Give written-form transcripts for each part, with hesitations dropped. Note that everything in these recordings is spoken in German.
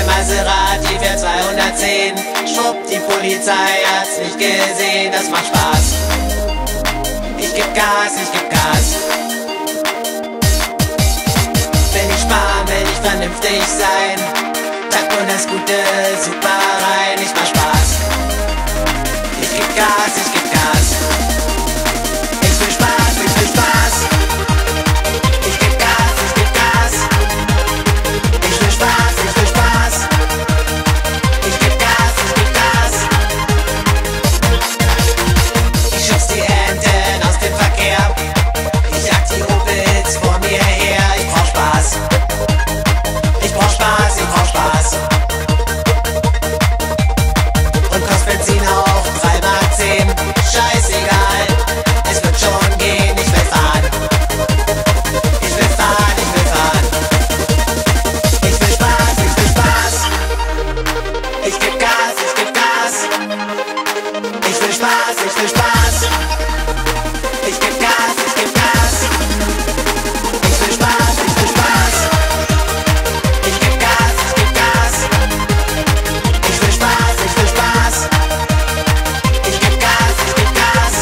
Maserati fährt 210. Schwupp, die Polizei hat's nicht gesehen. Das macht Spaß. Ich geb Gas, ich geb Gas. Will nicht sparen, will nicht vernünftig sein. Pack nur das Gute super rein. Ich mach Spaß. Ich geb Gas, ich geb Gas. Ich will Spaß, ich will Spaß. Ich geb Gas, ich geb Gas. Ich will Spaß, ich will Spaß. Ich geb Gas, ich geb Gas. Ich schubs die Enten aus dem Verkehr. Ich jag die Opels vor mir her. Ich brauch Spaß. Ich brauch Spaß, ich brauch Spaß. Und kostet Benzin auch 3,10 Mark. Scheißegal, es wird schon gehen. Ich will fahren. Ich will fahren, ich will fahren. Ich will Spaß, ich will Spaß. Ich geb Gas, ich geb Gas. Ich will Spaß, ich will Spaß. Ich geb Gas, ich geb Gas. Ich will Spaß, ich will Spaß. Ich geb Gas, ich geb Gas. Ich will Spaß, ich will Spaß. Ich geb Gas, ich geb Gas.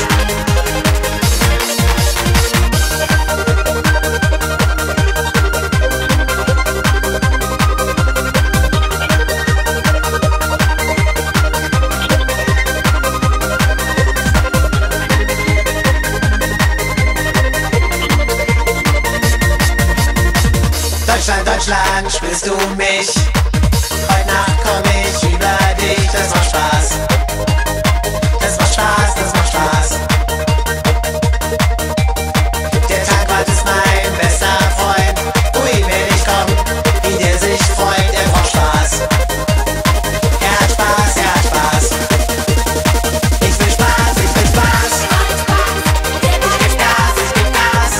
Deutschland, Deutschland, spürst du mich? Heute Nacht komm ich über dich, das macht Spaß. Das macht Spaß, das macht Spaß. Der Tankwart ist mein bester Freund. Ui, wenn ich komm, wie der sich freut, er braucht Spaß. Er hat Spaß, er hat Spaß. Ich will Spaß, ich will Spaß. Ich geb Gas, ich geb Gas.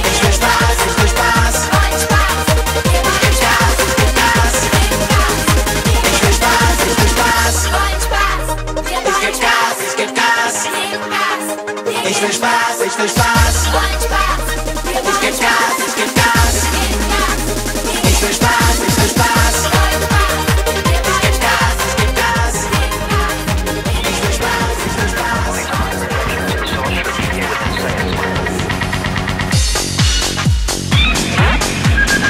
Ich will Spaß, ich will Spaß. Ich geb Gas, ich geb Gas. Ich will Spaß, ich will Spaß. Ich geb Gas, ich geb Gas. Ich will Spaß, ich will Spaß. Ich geb Gas, ich geb Gas. Ich will Spaß, ich will Spaß. Ich geb Gas, ich geb Gas. Ich will Spaß, ich will Spaß.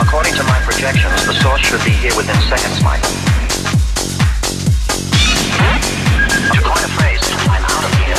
According to my projections, the source should be here within seconds, Michael. To coin a phrase, I'm out of here.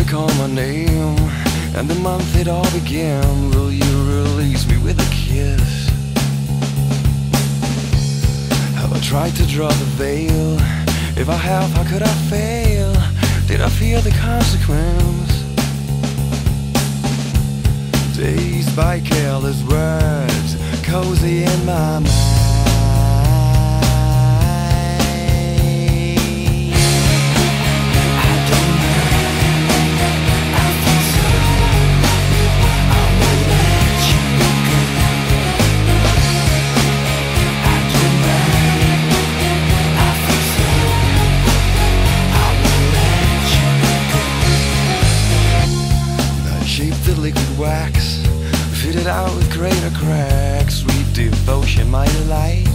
Call my name and the month it all began. Will you release me with a kiss? Have I tried to draw the veil? If I have, how could I fail did I fear the consequence? Dazed by careless words, cozy in my mind. Liquid wax, fitted out with greater cracks. Sweet devotion, my delight.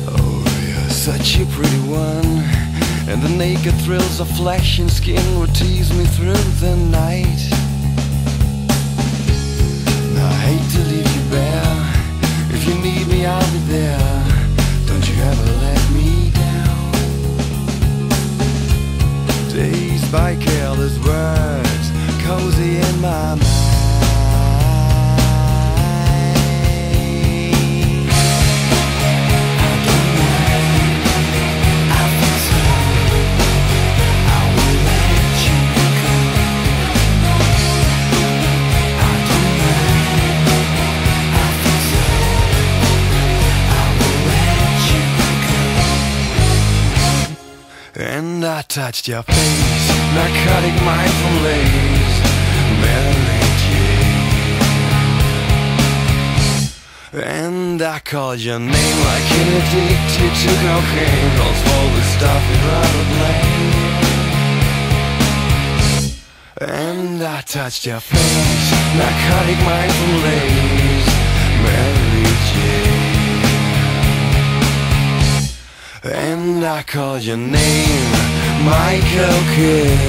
Oh, you're such a pretty one, and the naked thrills of flesh and skin would tease me through the night. Now I hate to leave you bare. If you need me, I'll be there. Don't you ever let me down. Dazed by careless words, cozy in my mind. I don't mind, I feel so. I will let you go. I don't mind, I feel so. I will let you go. And I touched your face, narcotic mind from lace, Mary Jane. And I called your name like an addicted to cocaine. Don't swallow the stuff in rubber blade. And I touched your face, narcotic mind from lace, Mary Jane. And I called your name, Michael Kidd.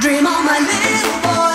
Dream on, my little boy.